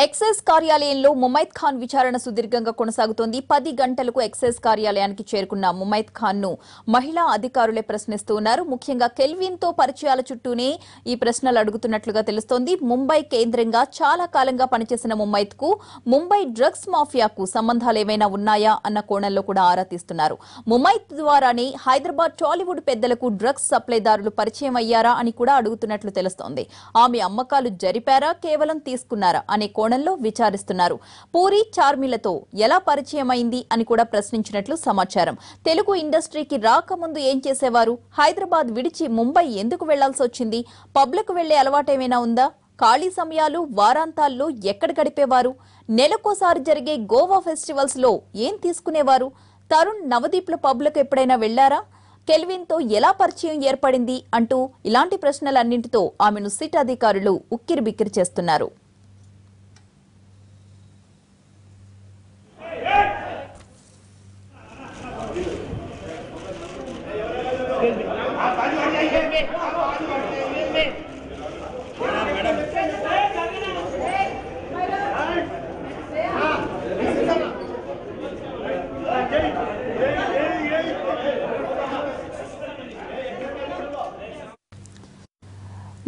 Excise కార్యాలయంలో ముమైత్ ఖాన్ విచారణ సుదీర్ఘంగా కొనసాగుతోంది. 10 గంటలకు ఎక్సైజ్ కార్యాలయానికి చేరుకున్న ముమైత్ ఖాన్ ను మహిళా అధికారులే ప్రశ్నిస్తూ ఉన్నారు. ముఖ్యంగా కెల్విన్ తో పరిచయాల చుట్టూనే ఈ ప్రశ్నలు అడుగుతున్నట్లుగా తెలుస్తోంది. ముంబై కేంద్రంగా చాలా కాలంగా పనిచేసిన ముమైత్ కు ముంబై డ్రగ్స్ మాఫియాకు సంబంధాలేమైనా ఉన్నాయా అన్న కోణంలో కూడా ఆరా తీస్తున్నారు. ముమైత్ ద్వారానే హైదరాబాద్ టాలీవుడ్ పెద్దలకు డ్రగ్స్ సప్లైదారులు పరిచయం అయ్యారా అని కూడా అడుగుతున్నట్లు తెలుస్తోంది. ఆమె అమ్మకాలు జరిపారా, కేవలం తీసుకున్నారా అనే కోణంలో విచారిస్తున్నారు. పూరి చార్మిలతో ఎలా పరిచయం అయింది అని కూడా ప్రశ్నించినట్లు సమాచారం. తెలుగు ఇండస్ట్రీకి రాకముందు ఏం చేసేవారు, హైదరాబాద్ విడిచి ముంబై ఎందుకు వెళ్లాల్సి వచ్చింది, పబ్లకు వెళ్లే అలవాటేమైనా ఉందా, ఖాళీ సమయాలు వారాంతాల్లో ఎక్కడ గడిపేవారు, నెలకోసారి జరిగే గోవా ఫెస్టివల్స్ లో ఏం తీసుకునేవారు, తరుణ్ నవదీప్ల పబ్లకు ఎప్పుడైనా వెళ్లారా, కెల్విన్ తో ఎలా పరిచయం ఏర్పడింది అంటూ ఇలాంటి ప్రశ్నలన్నింటితో ఆమెను సిట్ అధికారులు ఉక్కిరిబిక్కిరి చేస్తున్నారు.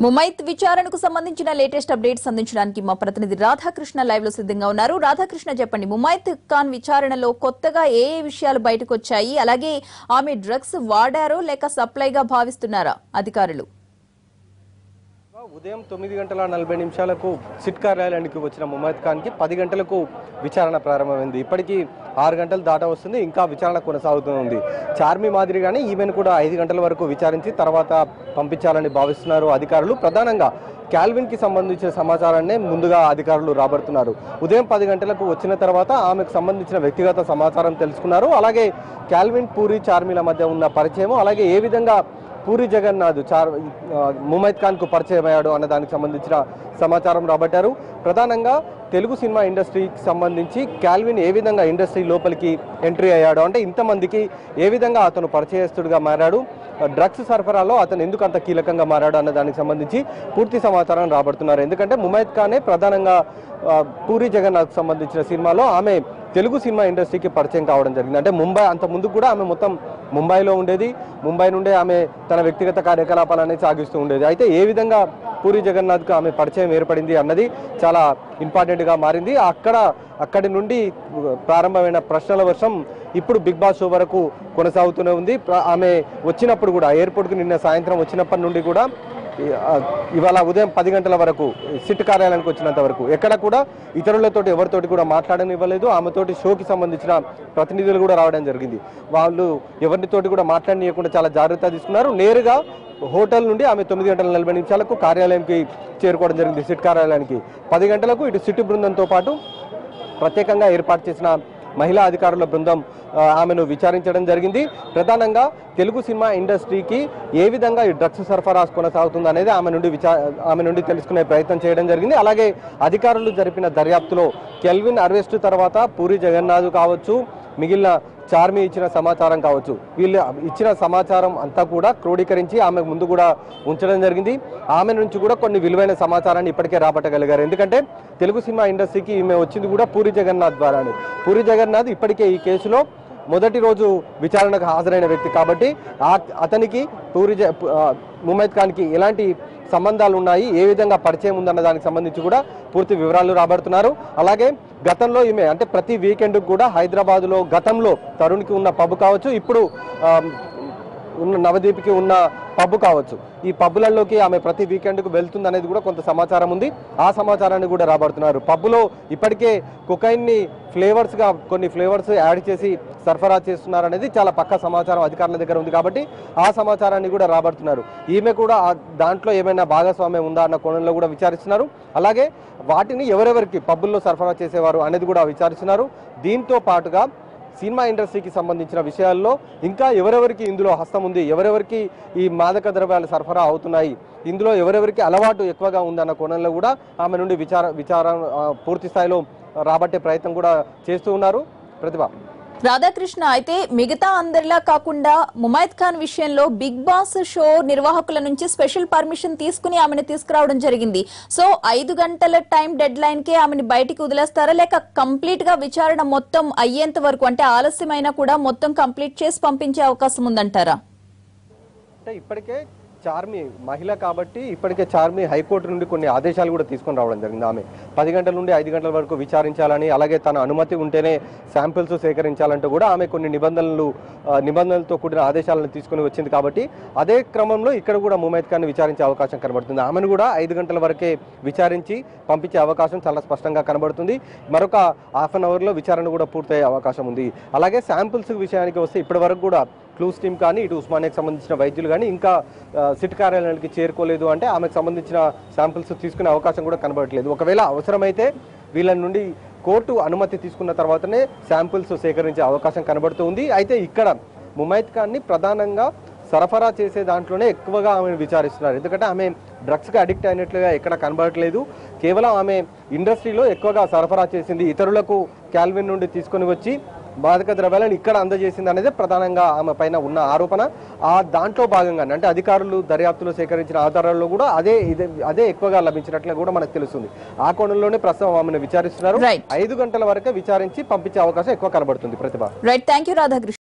ముమైత్ విచారణకు సంబంధించిన లేటెస్ట్ అప్డేట్స్ అందించడానికి మా ప్రతినిధి రాధాకృష్ణ లైవ్ లో సిద్ధంగా ఉన్నారు. రాధాకృష్ణ, చెప్పండి, ముమైత్ ఖాన్ విచారణలో కొత్తగా ఏ విషయాలు బయటకు వచ్చాయి? అలాగే ఆమె డ్రగ్స్ వాడారో లేక సప్లైగా భావిస్తున్నారా అధికారులు? ఉదయం 9:40 సిట్ కార్యాలయానికి వచ్చిన ముమైత్ ఖాన్కి 10 గంటలకు విచారణ ప్రారంభమైంది. ఇప్పటికీ 6 గంటలు దాటా వస్తుంది, ఇంకా విచారణ కొనసాగుతుంది. చార్మి మాదిరిగానే ఈమెను కూడా 5 గంటల వరకు విచారించి తర్వాత పంపించాలని భావిస్తున్నారు అధికారులు. ప్రధానంగా క్యాల్విన్కి సంబంధించిన సమాచారాన్ని ముందుగా అధికారులు రాబడుతున్నారు. ఉదయం 10 గంటలకు వచ్చిన తర్వాత ఆమెకు సంబంధించిన వ్యక్తిగత సమాచారం తెలుసుకున్నారు. అలాగే క్యాల్విన్, పూరి, చార్మిల మధ్య ఉన్న పరిచయం, అలాగే ఏ విధంగా పూరి జగన్నాథ్ ముమైత్ ఖాన్కు పరిచయం అయ్యాడు అన్న దానికి సంబంధించిన సమాచారం రాబట్టారు. ప్రధానంగా తెలుగు సినిమా ఇండస్ట్రీకి సంబంధించి క్యాల్విన్ ఏ విధంగా ఇండస్ట్రీ లోపలికి ఎంట్రీ అయ్యాడు, అంటే ఇంతమందికి ఏ విధంగా అతను పరిచయస్తుడిగా మారాడు, డ్రగ్స్ సరఫరాలో అతను ఎందుకు అంత కీలకంగా మారాడు అన్న దానికి సంబంధించి పూర్తి సమాచారం రాబడుతున్నారు. ఎందుకంటే ముమైత్ ఖానే ప్రధానంగా పూరి జగన్నాథ్ సంబంధించిన సినిమాలో ఆమె తెలుగు సినిమా ఇండస్ట్రీకి పరిచయం కావడం జరిగింది. అంటే ముంబై, అంత ముందు కూడా ఆమె మొత్తం ముంబైలో ఉండేది. ముంబై నుండే ఆమె తన వ్యక్తిగత కార్యకలాపాలన్నీ సాగిస్తూ ఉండేది. అయితే ఏ విధంగా పూరి జగన్నాథ్కు ఆమె పరిచయం ఏర్పడింది అన్నది చాలా ఇంపార్టెంట్గా మారింది. అక్కడి నుండి ప్రారంభమైన ప్రశ్నల వర్షం ఇప్పుడు బిగ్ బాస్ షో వరకు కొనసాగుతూనే ఉంది. ఆమె వచ్చినప్పుడు కూడా ఎయిర్పోర్ట్కి నిన్న సాయంత్రం వచ్చినప్పటి నుండి కూడా ఇవాళ ఉదయం 10 గంటల వరకు సిట్ కార్యాలయానికి వచ్చినంత వరకు ఎక్కడ కూడా ఇతరులతోటి ఎవరితోటి కూడా మాట్లాడనివ్వలేదు. ఆమెతోటి షోకి సంబంధించిన ప్రతినిధులు కూడా రావడం జరిగింది. వాళ్ళు ఎవరితోటి కూడా మాట్లాడనీయకుండా చాలా జాగ్రత్త తీసుకున్నారు. నేరుగా హోటల్ నుండి ఆమె 9:40 కార్యాలయానికి చేరుకోవడం జరిగింది. సిట్ కార్యాలయానికి 10 గంటలకు ఇటు సిట్ బృందంతో పాటు ప్రత్యేకంగా ఏర్పాటు చేసిన మహిళా అధికారుల బృందం ఆమెను విచారించడం జరిగింది. ప్రధానంగా తెలుగు సినిమా ఇండస్ట్రీకి ఏ విధంగా ఈ డ్రగ్స్ సరఫరా కొనసాగుతుంది అనేది ఆమె నుండి తెలుసుకునే ప్రయత్నం చేయడం జరిగింది. అలాగే అధికారులు జరిపిన దర్యాప్తులో కెల్విన్ అరెస్టు తర్వాత పూరి జగన్నాథ్ కావచ్చు, మిగిలిన చార్మి ఇచ్చిన సమాచారం కావచ్చు, వీళ్ళు ఇచ్చిన సమాచారం అంతా కూడా క్రోడీకరించి ఆమె ముందు కూడా ఉంచడం జరిగింది. ఆమె నుంచి కూడా కొన్ని విలువైన సమాచారాన్ని ఇప్పటికే రాబట్టగలిగారు. ఎందుకంటే తెలుగు సినిమా ఇండస్ట్రీకి ఈమె వచ్చింది కూడా పూరి జగన్నాథ్ ద్వారానే. పూరి జగన్నాథ్ ఇప్పటికే ఈ కేసులో మొదటి రోజు విచారణకు హాజరైన వ్యక్తి కాబట్టి అతనికి ముమైత్ ఖాన్కి ఎలాంటి సంబంధాలు ఉన్నాయి, ఏ విధంగా పరిచయం ఉందన్న దానికి సంబంధించి కూడా పూర్తి వివరాలు రాబడుతున్నారు. అలాగే గతంలో ఈమె అంటే ప్రతి వీకెండ్ కూడా హైదరాబాద్లో గతంలో తరుణ్కి ఉన్న పబ్ కావచ్చు, ఇప్పుడు ఉన్న నవదీప్కి ఉన్న పబ్ కావచ్చు, ఈ పబ్బులలోకి ఆమె ప్రతి వీకెండ్కు వెళ్తుంది అనేది కూడా కొంత సమాచారం ఉంది. ఆ సమాచారాన్ని కూడా రాబడుతున్నారు. పబ్బులో ఇప్పటికే కొకైన్ని ఫ్లేవర్స్గా కొన్ని ఫ్లేవర్స్ యాడ్ చేసి సరఫరా చేస్తున్నారు అనేది చాలా పక్కా సమాచారం అధికారుల దగ్గర ఉంది. కాబట్టి ఆ సమాచారాన్ని కూడా రాబడుతున్నారు. ఈమె కూడా దాంట్లో ఏమైనా భాగస్వామ్యం ఉందా అన్న కోణంలో కూడా విచారిస్తున్నారు. అలాగే వాటిని ఎవరెవరికి పబ్బుల్లో సరఫరా చేసేవారు అనేది కూడా విచారిస్తున్నారు. దీంతో పాటుగా సినిమా ఇండస్ట్రీకి సంబంధించిన విషయాల్లో ఇంకా ఎవరెవరికి ఇందులో హస్తం ఉంది, ఎవరెవరికి ఈ మాదక ద్రవ్యాలు సరఫరా అవుతున్నాయి, ఇందులో ఎవరెవరికి అలవాటు ఎక్కువగా ఉందన్న కోణంలో కూడా ఆమె నుండి విచారణ పూర్తి స్థాయిలో రాబట్టే ప్రయత్నం కూడా చేస్తూ ఉన్నారు. ప్రతిభ. రాధాకృష్ణ, అయితే మిగతా అందరిలా కాకుండా ముమైత్ ఖాన్ విషయంలో బిగ్ బాస్ షో నిర్వాహకుల నుంచి స్పెషల్ పర్మిషన్ తీసుకుని ఆమెను తీసుకురావడం జరిగింది. సో 5 గంటల టైం డెడ్ లైన్ కే ఆమెను బయటికి వదిలేస్తారా, లేక కంప్లీట్ గా విచారణ మొత్తం అయ్యేంత వరకు, అంటే ఆలస్యమైనా కూడా మొత్తం కంప్లీట్ చేసి పంపించే అవకాశం ఉందంటారా? అంటే ఇప్పటికే చార్మి మహిళ కాబట్టి ఇప్పటికే చార్మి హైకోర్టు నుండి కొన్ని ఆదేశాలు కూడా తీసుకొని రావడం జరిగింది. ఆమె 10 గంటల నుండి 5 గంటల వరకు విచారించాలని, అలాగే తన అనుమతి ఉంటేనే శాంపిల్స్ సేకరించాలంటూ కూడా ఆమె కొన్ని నిబంధనలతో కూడిన ఆదేశాలను తీసుకుని వచ్చింది. కాబట్టి అదే క్రమంలో ఇక్కడ కూడా ముమైత్ ఖాన్ విచారించే అవకాశం కనబడుతుంది. ఆమెను కూడా 5 గంటల వరకే విచారించి పంపించే అవకాశం చాలా స్పష్టంగా కనబడుతుంది. మరొక హాఫ్ అన్ అవర్లో విచారణ కూడా పూర్తయ్యే అవకాశం ఉంది. అలాగే శాంపిల్స్ విషయానికి వస్తే ఇప్పటి వరకు కూడా క్లూస్ టీమ్ కానీ ఇటు ఉస్మానియాకి సంబంధించిన వైద్యులు కానీ ఇంకా సిట్ కార్యాలయానికి చేరుకోలేదు. అంటే ఆమెకు సంబంధించిన శాంపిల్స్ తీసుకునే అవకాశం కూడా కనబడట్లేదు. ఒకవేళ అవసరమైతే వీళ్ళ నుండి కోర్టు అనుమతి తీసుకున్న తర్వాతనే శాంపిల్స్ సేకరించే అవకాశం కనబడుతుంది. అయితే ఇక్కడ ముమైత్ ఖాన్ని ప్రధానంగా సరఫరా చేసే దాంట్లోనే ఎక్కువగా ఆమెను విచారిస్తున్నారు. ఎందుకంటే ఆమె డ్రగ్స్కి అడిక్ట్ అయినట్లుగా ఎక్కడ కనబడట్లేదు. కేవలం ఆమె ఇండస్ట్రీలో ఎక్కువగా సరఫరా చేసింది, ఇతరులకు క్యాల్విన్ నుండి తీసుకొని వచ్చి మాదక ద్రవ్యాలను ఇక్కడ అందజేసింది అనేది ప్రధానంగా ఆమె పైన ఉన్న ఆరోపణ. ఆ దాంట్లో భాగంగానే అంటే అధికారులు దర్యాప్తులో సేకరించిన ఆధారాల్లో కూడా అదే ఎక్కువగా లభించినట్లు కూడా మనకు తెలుస్తుంది. ఆ కోణంలోనే ప్రస్తుతం ఆమెను విచారిస్తున్నారు. 5 గంటల వరకే విచారించి పంపించే అవకాశం ఎక్కువ కనబడుతుంది. ప్రతిభ. Right, thank you Radhakrishna.